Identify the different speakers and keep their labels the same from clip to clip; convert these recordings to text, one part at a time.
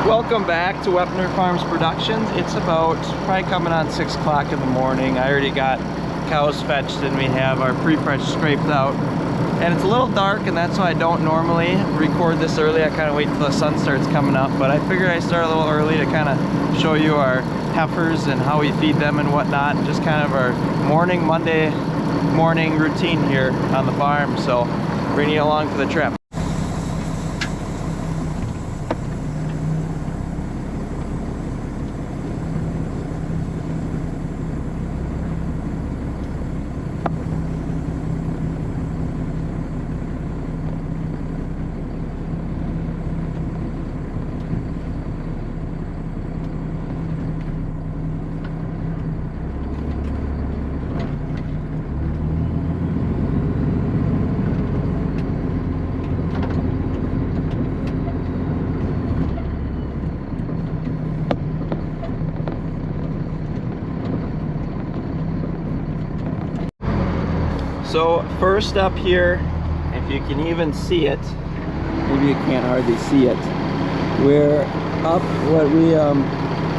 Speaker 1: Welcome back to Wepner Farms Productions. It's about probably coming on 6 o'clock in the morning. I already got cows fetched and we have our prefresh scraped out. And it's a little dark, and that's why I don't normally record this early. I kind of wait till the sun starts coming up, but I figured I start a little early to kind of show you our heifers and how we feed them and whatnot. Just kind of our Monday morning routine here on the farm. So bring you along for the trip. So first up here, if you can even see it, maybe you can't hardly see it, we're up what we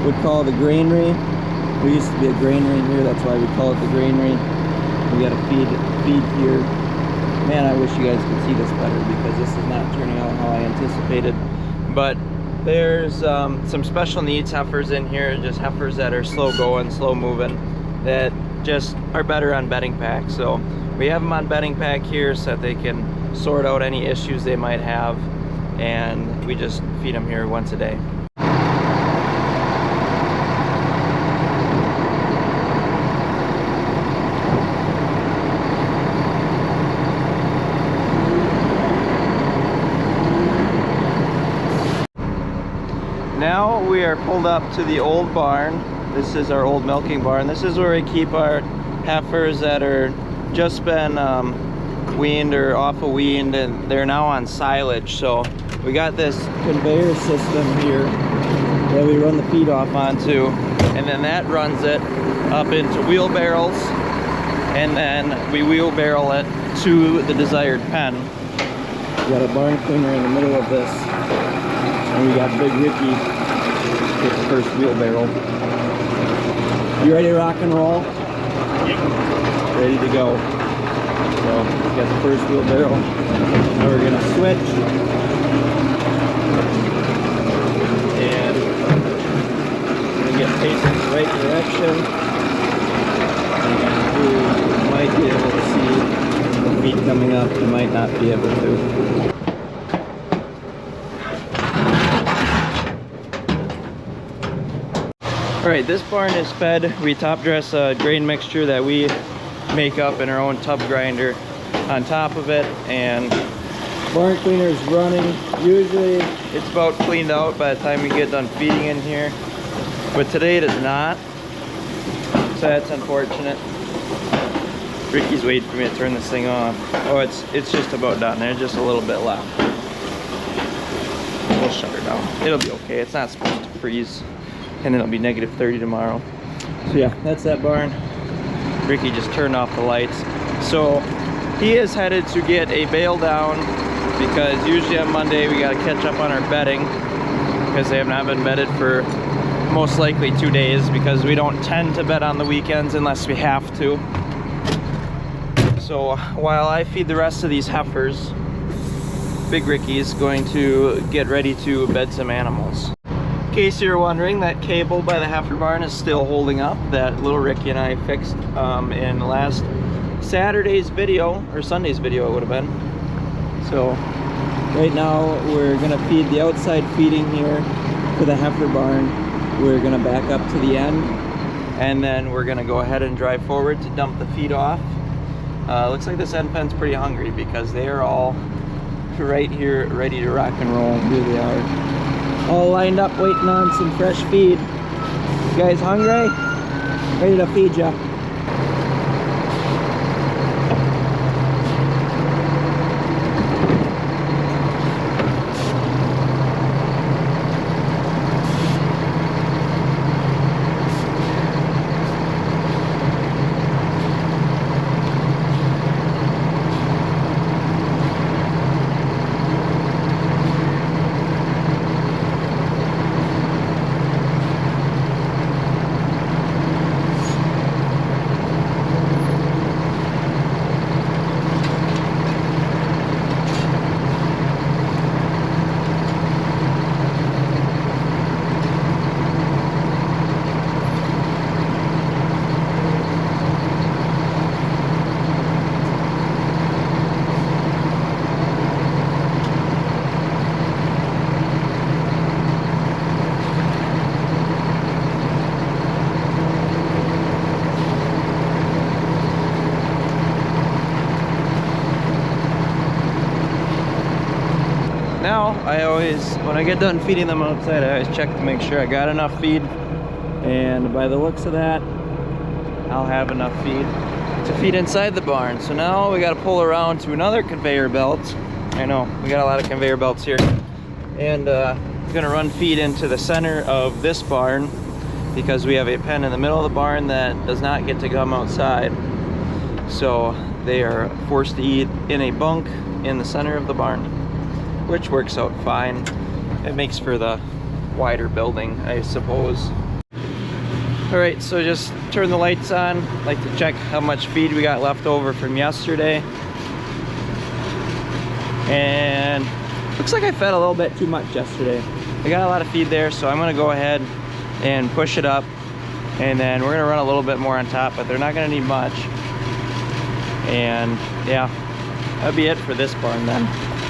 Speaker 1: would call the granary. We used to be a granary here, that's why we call it the granary. We got a feed here. Man, I wish you guys could see this better because this is not turning out how I anticipated. But there's some special needs heifers in here, just heifers that are slow going, slow moving, that just are better on bedding pack. So we have them on bedding pack here so that they can sort out any issues they might have, and we just feed them here once a day. Now we are pulled up to the old barn. This is our old milking barn. This is where we keep our heifers that are just been weaned or off of weaned, and they're now on silage. So we got this conveyor system here that we run the feed off onto, and then that runs it up into wheelbarrows, and then we wheelbarrow it to the desired pen. We got a barn cleaner in the middle of this, and we got Big Ricky with the first wheelbarrow. You ready to rock and roll? Yep. Ready to go. So we got the first wheelbarrow. Now we're gonna switch, and we're gonna get facing the right direction. And you might be able to see the feet coming up. You might not be able to. Alright, this barn is fed. We top dress a grain mixture that we make up in our own tub grinder on top of it, and barn cleaner is running. Usually it's about cleaned out by the time we get done feeding in here, but today it is not, so that's unfortunate. Ricky's waiting for me to turn this thing off. Oh, it's just about done. There's just a little bit left. We'll shut her down. It'll be okay. It's not supposed to freeze, and it'll be negative 30 tomorrow. So yeah, that's that barn. Ricky just turned off the lights. So he is headed to get a bale down, because usually on Monday we got to catch up on our bedding, because they have not been bedded for most likely 2 days, because we don't tend to bed on the weekends unless we have to. So while I feed the rest of these heifers, Big Ricky's going to get ready to bed some animals. In case you're wondering, that cable by the heifer barn is still holding up, that little Ricky and I fixed in last Saturday's video, or Sunday's video it would have been. So right now we're gonna feed the outside feeding here to the heifer barn. We're gonna back up to the end, and then we're gonna go ahead and drive forward to dump the feed off. Looks like this end pen's pretty hungry, because they are all right here ready to rock and roll. Here they are, all lined up waiting on some fresh feed. You guys hungry? Ready to feed ya. now I always, when I get done feeding them outside, I always check to make sure I got enough feed. And by the looks of that, I'll have enough feed to feed inside the barn. So now we got to pull around to another conveyor belt. I know, we got a lot of conveyor belts here. And we're gonna run feed into the center of this barn because we have a pen in the middle of the barn that does not get to come outside. So they are forced to eat in a bunk in the center of the barn, which works out fine. It makes for the wider building, I suppose. All right, so just turn the lights on. Like to check how much feed we got left over from yesterday. And looks like I fed a little bit too much yesterday. I got a lot of feed there, so I'm gonna go ahead and push it up. And then we're gonna run a little bit more on top, but they're not gonna need much. And yeah, that'll be it for this barn then.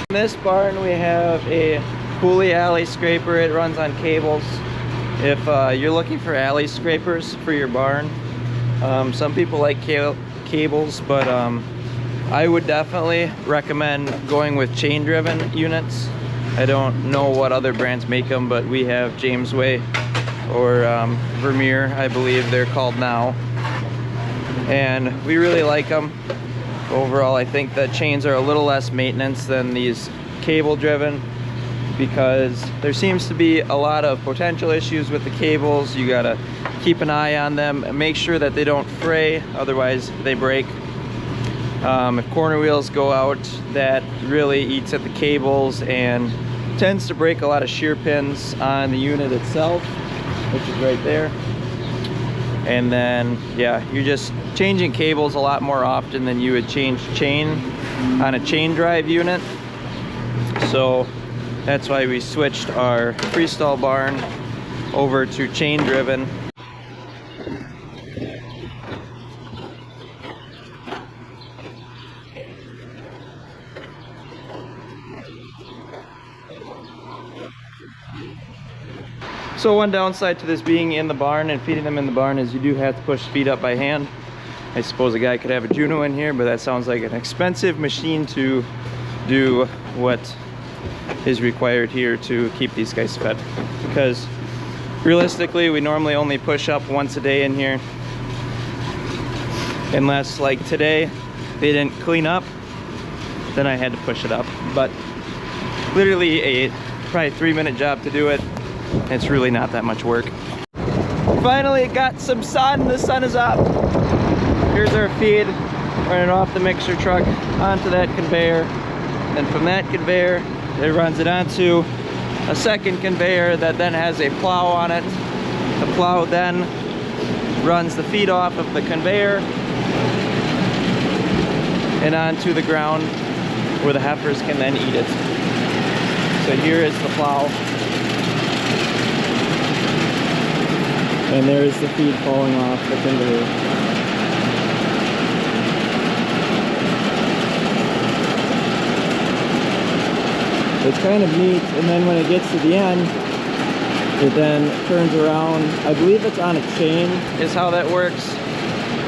Speaker 1: In this barn we have a pulley alley scraper. It runs on cables. If you're looking for alley scrapers for your barn, some people like cables, but I would definitely recommend going with chain driven units. I don't know what other brands make them, but we have Jamesway or Vermeer, I believe they're called now, and we really like them. Overall, I think the chains are a little less maintenance than these cable driven, because there seems to be a lot of potential issues with the cables. You gotta keep an eye on them and make sure that they don't fray, otherwise they break. If corner wheels go out, that really eats at the cables and tends to break a lot of shear pins on the unit itself, which is right there. And then, yeah, you're just changing cables a lot more often than you would change chain on a chain drive unit. So that's why we switched our freestall barn over to chain driven. So one downside to this being in the barn and feeding them in the barn is you do have to push feed up by hand. I suppose a guy could have a Juno in here, but that sounds like an expensive machine to do what is required here to keep these guys fed. Because realistically, we normally only push up once a day in here. Unless, like today, they didn't clean up, then I had to push it up. But literally a probably 3-minute job to do it. It's really not that much work. Finally got some sun. The sun is up. Here's our feed running off the mixer truck onto that conveyor. And from that conveyor, it runs it onto a second conveyor that then has a plow on it. The plow then runs the feed off of the conveyor and onto the ground where the heifers can then eat it. So here is the plow. And there is the feed falling off the conveyor. It's kind of neat, and then when it gets to the end, it then turns around. I believe it's on a chain is how that works.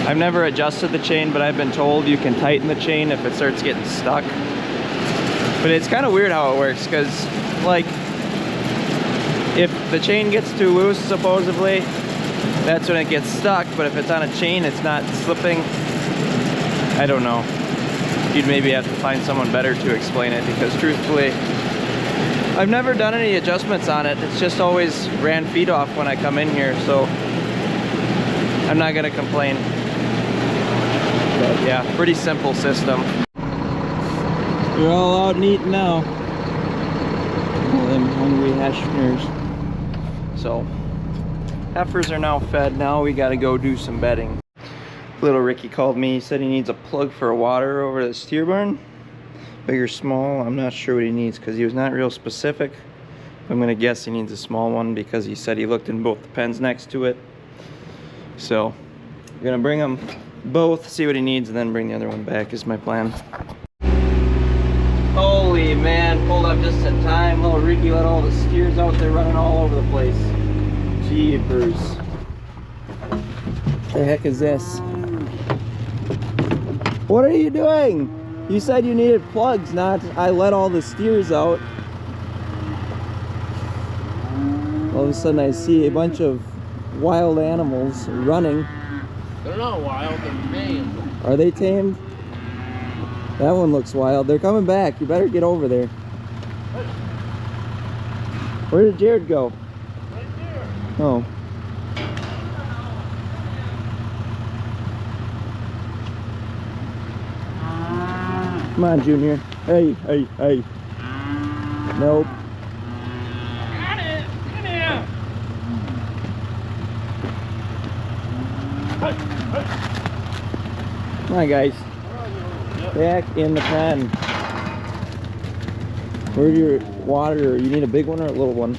Speaker 1: I've never adjusted the chain, but I've been told you can tighten the chain if it starts getting stuck. But it's kind of weird how it works, because like if the chain gets too loose, supposedly, that's when it gets stuck. But if it's on a chain, it's not slipping. I don't know. You'd maybe have to find someone better to explain it, because truthfully, I've never done any adjustments on it. It's just always ran feed off when I come in here, so I'm not gonna complain. But yeah, pretty simple system. You're all out and eating now. All them hungry Hessianers. So, heifers are now fed. Now we gotta go do some bedding. Little Ricky called me. He said he needs a plug for water over the steer barn. Big or small, I'm not sure what he needs, because he was not real specific. I'm gonna guess he needs a small one, because he said he looked in both the pens next to it. So I'm gonna bring them both, see what he needs, and then bring the other one back is my plan. Holy man, pulled up just in time. Little Ricky let all the steers out there running all over the place. Jeepers. The heck is this? What are you doing? You said you needed plugs, not I let all the steers out. All of a sudden I see a bunch of wild animals running.
Speaker 2: They're not wild, they're tamed.
Speaker 1: Are they tamed? That one looks wild. They're coming back. You better get over there. Where did Jared go?
Speaker 2: Right there.
Speaker 1: Oh. Come on, Junior. Hey, hey, hey. Nope.
Speaker 2: Got it! Get in!
Speaker 1: Come on, guys. Back in the pen. Where's your water? You need a big one or a little one?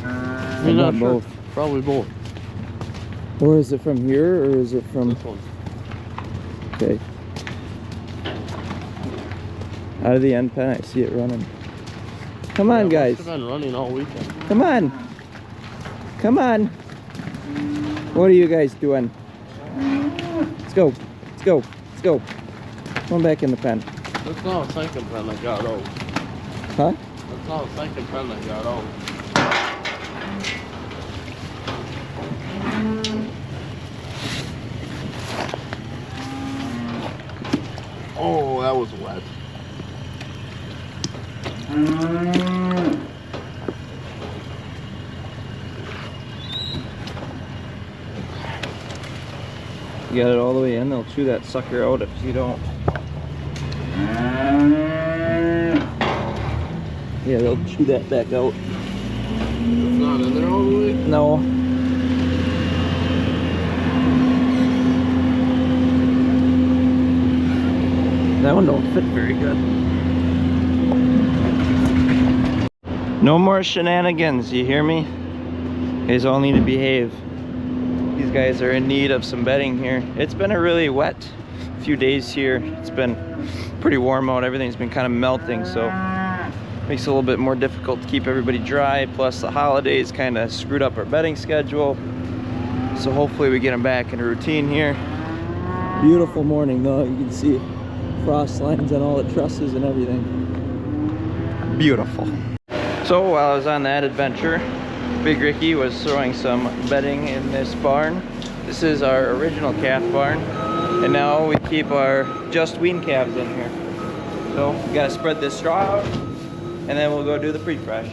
Speaker 2: I'm not sure.
Speaker 1: Both.
Speaker 2: Probably both.
Speaker 1: Or is it from here or is it from...
Speaker 2: This one.
Speaker 1: Okay. Out of the end pen, I see it running. Come on, guys.
Speaker 2: I've been running all weekend.
Speaker 1: Come on. Come on. What are you guys doing? Let's go. Let's go. Let's go. Come back in the pen.
Speaker 2: That's not a second pen that got out.
Speaker 1: Huh?
Speaker 2: That's not a second pen that got out. Oh, that was wet.
Speaker 1: You got it all the way in, they'll chew that sucker out if you don't. Yeah, they'll chew that back out.
Speaker 2: It's not in there all the way?
Speaker 1: No. That one don't fit very good. No more shenanigans, you hear me? You guys all need to behave. These guys are in need of some bedding here. It's been a really wet few days here. It's been pretty warm out. Everything's been kind of melting, so it makes it a little bit more difficult to keep everybody dry. Plus the holidays kind of screwed up our bedding schedule. So hopefully we get them back in a routine here. Beautiful morning though. You can see frost lines on all the trusses and everything. Beautiful. So while I was on that adventure, Big Ricky was throwing some bedding in this barn. This is our original calf barn, and now we keep our just weaned calves in here. So we gotta spread this straw out, and then we'll go do the pre-fresh.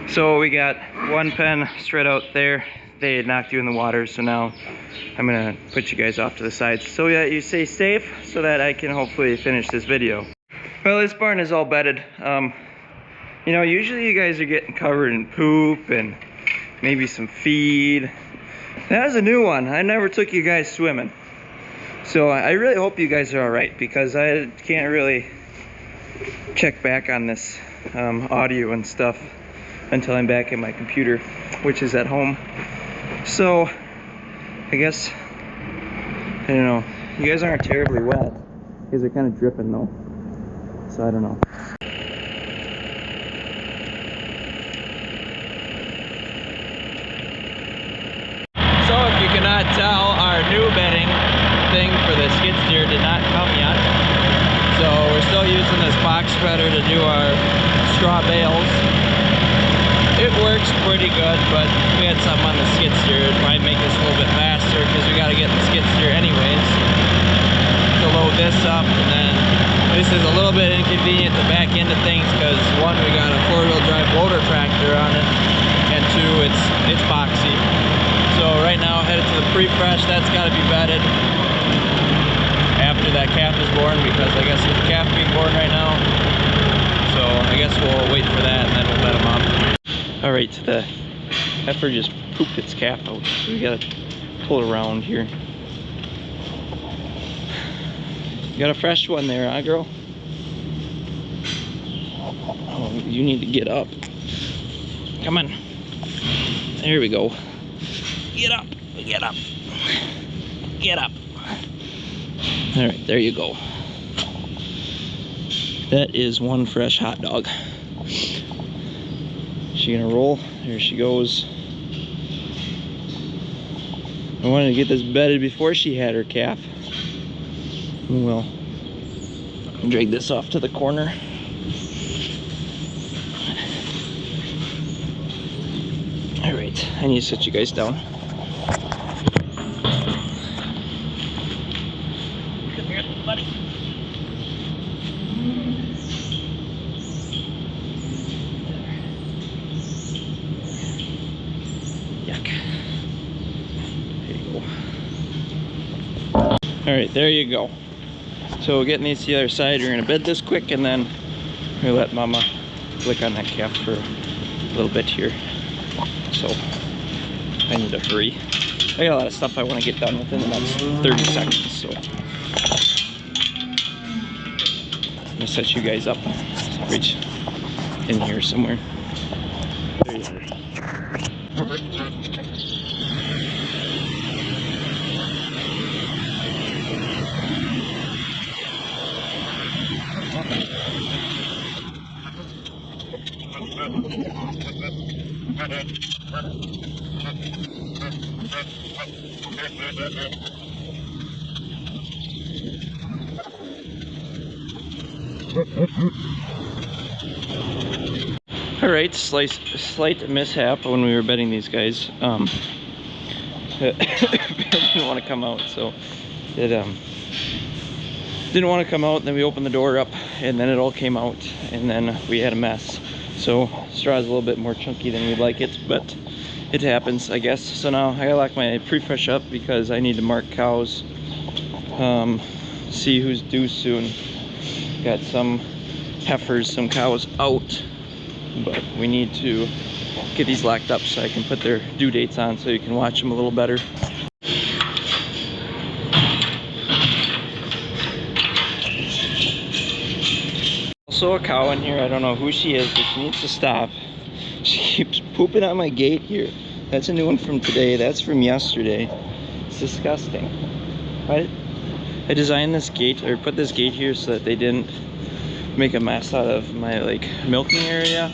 Speaker 1: So we got one pen straight out there. They had knocked you in the water, so now I'm gonna put you guys off to the side so that you stay safe, so that I can hopefully finish this video. Well, this barn is all bedded. You know, usually you guys are getting covered in poop and maybe some feed. That was a new one. I never took you guys swimming. So I really hope you guys are all right, because I can't really check back on this audio and stuff until I'm back at my computer, which is at home. So I guess, I don't know, you guys aren't terribly wet. You guys are kind of dripping though, so I don't know. So if you cannot tell, our new bedding thing for the skid steer did not come yet, so we're still using this box spreader to do our straw bales. It works pretty good, but we had something on the skid steer. It might make this a little bit faster, because we got to get in the skid steer anyways to load this up. And then this is a little bit inconvenient to back into things, because one, we got a 4-wheel drive loader tractor on it, and two, it's boxy. So right now headed to the pre-fresh. That's got to be bedded after that calf is born, because I guess there's a calf being born right now. So I guess we'll wait for that and then we'll bet them up. All right, the heifer just pooped its calf out, so we gotta pull it around here. You got a fresh one there, huh, girl? Oh, you need to get up. Come on. There we go. Get up, get up, get up. All right, there you go. That is one fresh hot dog. She gonna roll? There she goes. I wanted to get this bedded before she had her calf. Well, drag this off to the corner. All right, I need to sit you guys down. Come here, buddy. Yuck. There you go. All right, there you go. So getting these to the other side, we're gonna bed this quick and then we're gonna let Mama lick on that calf for a little bit here. So I need to hurry. I got a lot of stuff I want to get done within the next 30 seconds, so I'm gonna set you guys up. Reach in here somewhere. There you are. All right, slight mishap when we were bedding these guys. It didn't want to come out, so it didn't want to come out. And then we opened the door up, and then it all came out, and then we had a mess. So straw is a little bit more chunky than we'd like it, but it happens, I guess. So now I gotta lock my prefresh up because I need to mark cows, see who's due soon. Got some heifers, some cows out, but we need to get these locked up so I can put their due dates on so you can watch them a little better. Also a cow in here, I don't know who she is, but she needs to stop. She keeps pooping on my gate here. That's a new one from today, that's from yesterday. It's disgusting. I designed this gate, or put this gate here so that they didn't make a mess out of my milking area.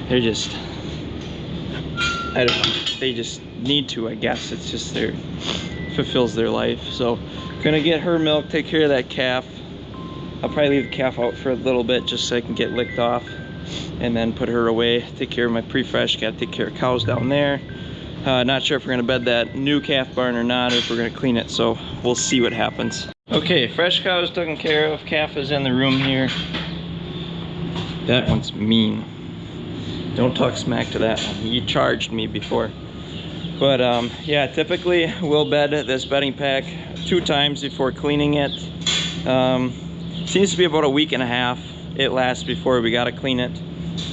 Speaker 1: They're just, I don't know, they just need to, I guess. It's just fulfills their life. So gonna get her milk, take care of that calf. I'll probably leave the calf out for a little bit just so I can get licked off, and then put her away, take care of my prefresh. Gotta take care of cows down there. Not sure if we're gonna bed that new calf barn or not, or if we're gonna clean it, so we'll see what happens. Okay, fresh cow is taken care of. Calf is in the room here. That one's mean. Don't talk smack to that one. You charged me before. But yeah, typically we'll bed this bedding pack 2 times before cleaning it. Seems to be about a week and a half it lasts before we gotta clean it.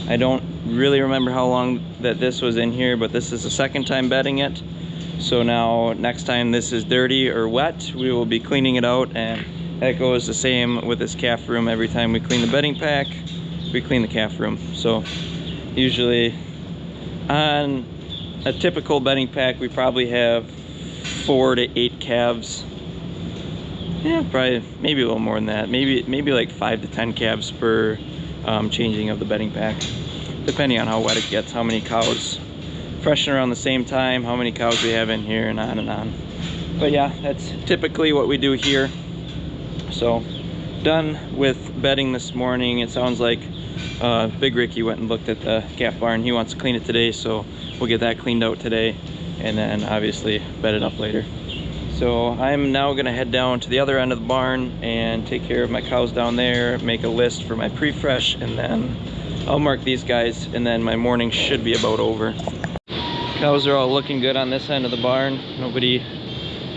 Speaker 1: I don't really remember how long that this was in here, but this is the 2nd time bedding it. So now next time this is dirty or wet, we will be cleaning it out, and that goes the same with this calf room. Every time we clean the bedding pack, we clean the calf room. So usually on a typical bedding pack, we probably have 4 to 8 calves. Yeah, probably maybe a little more than that. Maybe like 5 to 10 calves per changing of the bedding pack, depending on how wet it gets, how many cows freshen around the same time, how many cows we have in here, and on and on. But yeah, that's typically what we do here. So done with bedding this morning. It sounds like Big Ricky went and looked at the calf barn. He wants to clean it today, so we'll get that cleaned out today, and then obviously bed it up later. So I'm now gonna head down to the other end of the barn and take care of my cows down there, make a list for my prefresh, and then I'll mark these guys, and then my morning should be about over. Cows are all looking good on this end of the barn. Nobody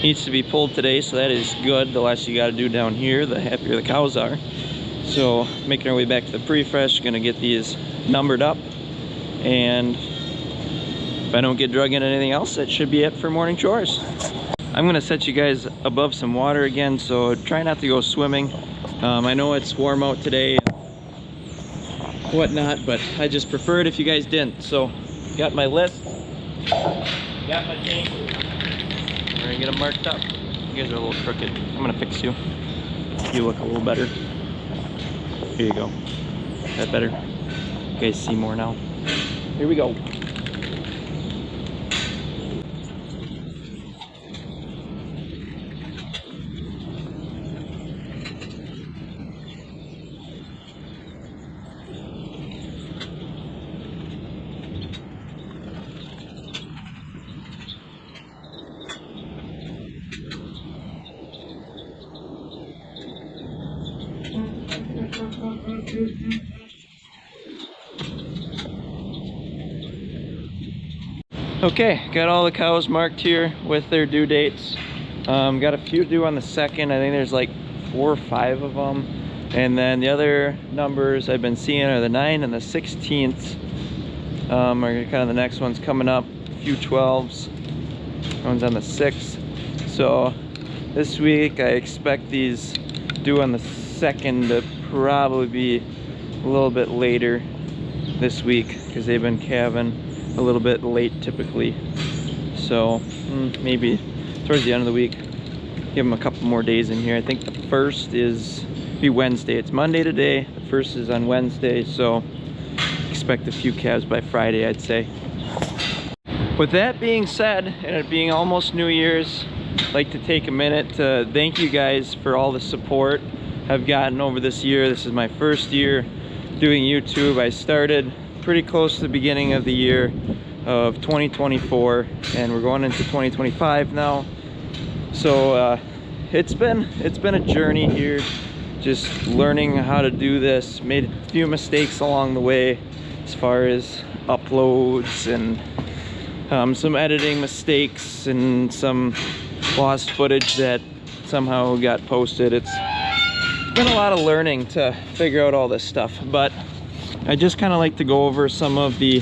Speaker 1: needs to be pulled today, so that is good. The less you gotta do down here, the happier the cows are. So making our way back to the prefresh, gonna get these numbered up, and if I don't get drug into anything else, that should be it for morning chores. I'm gonna set you guys above some water again, so try not to go swimming. I know it's warm out today and whatnot, but I just prefer it if you guys didn't. So got my list, got my tank. We're gonna get them marked up. You guys are a little crooked. I'm gonna fix you. You look a little better. Here you go. Is that better? You guys see more now. Here we go. Okay, got all the cows marked here with their due dates. Got a few due on the 2nd. I think there's like 4 or 5 of them. And then the other numbers I've been seeing are the 9 and the 16th. Are kind of the next ones coming up. A few 12s. One's on the 6th. So this week I expect these due on the 2nd to probably be a little bit later this week because they've been calving a little bit late typically. So maybe towards the end of the week, give them a couple more days in here. I think the 1st is be Wednesday. It's Monday today. The 1st is on Wednesday, so expect a few calves by Friday, I'd say. With that being said, and it being almost New Year's, I'd like to take a minute to thank you guys for all the support I've gotten over this year. This is my first year doing YouTube. I started pretty close to the beginning of the year of 2024, and we're going into 2025 now. So it's been a journey here, just learning how to do this. Made a few mistakes along the way as far as uploads and some editing mistakes and some lost footage that somehow got posted. It's been a lot of learning to figure out all this stuff, but I just kind of like to go over some of the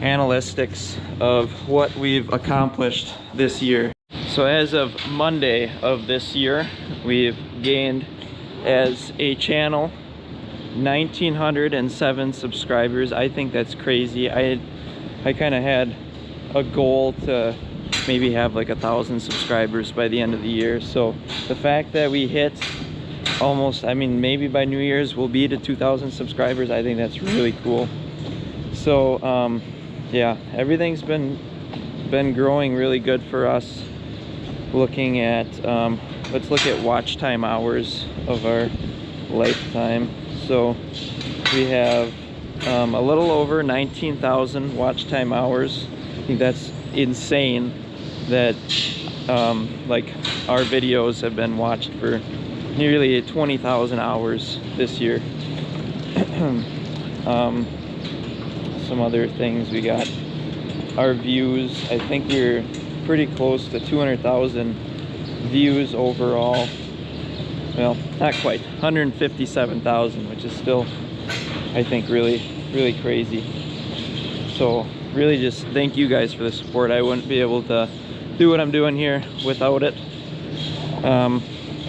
Speaker 1: analytics of what we've accomplished this year. So as of Monday of this year, we've gained as a channel 1,907 subscribers. I think that's crazy. I kind of had a goal to maybe have like 1,000 subscribers by the end of the year. So the fact that we hit almost, I mean, maybe by New Year's we'll be to 2,000 subscribers, I think that's really cool. So yeah, everything's been growing really good for us. Looking at let's look at watch time hours of our lifetime. So we have a little over 19,000 watch time hours. I think that's insane that like our videos have been watched for nearly 20,000 hours this year. Some other things, we got our views. I think we're pretty close to 200,000 views overall. Well, not quite, 157,000, which is still, I think, really crazy. So really just thank you guys for the support. I wouldn't be able to do what I'm doing here without it.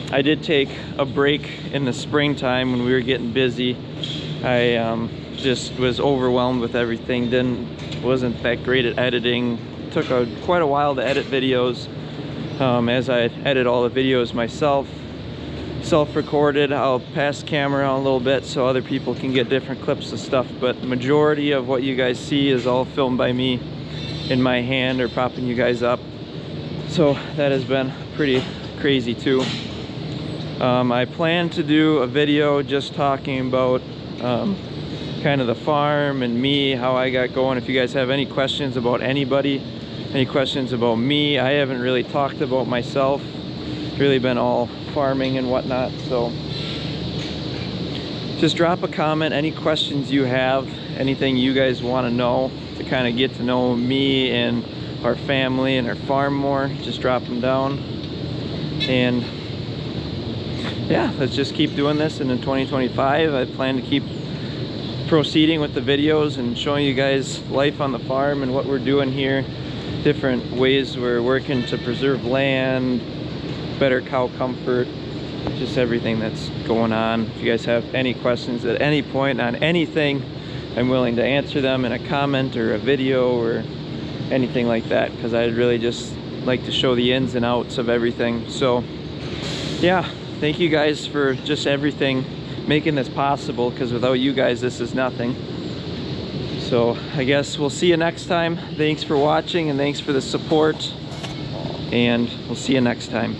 Speaker 1: I did take a break in the springtime when we were getting busy. I just was overwhelmed with everything. Wasn't that great at editing. Took quite a while to edit videos. As I edit all the videos myself, self-recorded. I'll pass the camera on a little bit so other people can get different clips of stuff, but the majority of what you guys see is all filmed by me in my hand or propping you guys up. So that has been pretty crazy too. I plan to do a video just talking about kind of the farm and me, how I got going. If you guys have any questions about anybody, any questions about me, I haven't really talked about myself. Really been all farming and whatnot. So just drop a comment, any questions you have, anything you guys want to know to kind of get to know me and our family and our farm more, just drop them down. And yeah, let's just keep doing this, and in 2025 I plan to keep proceeding with the videos and showing you guys life on the farm and what we're doing here, different ways we're working to preserve land, better cow comfort, just everything that's going on. If you guys have any questions at any point on anything, I'm willing to answer them in a comment or a video or anything like that, because I'd really just like to show the ins and outs of everything. So yeah, thank you guys for just everything, making this possible, because without you guys this is nothing. So I guess we'll see you next time. Thanks for watching and thanks for the support, and we'll see you next time.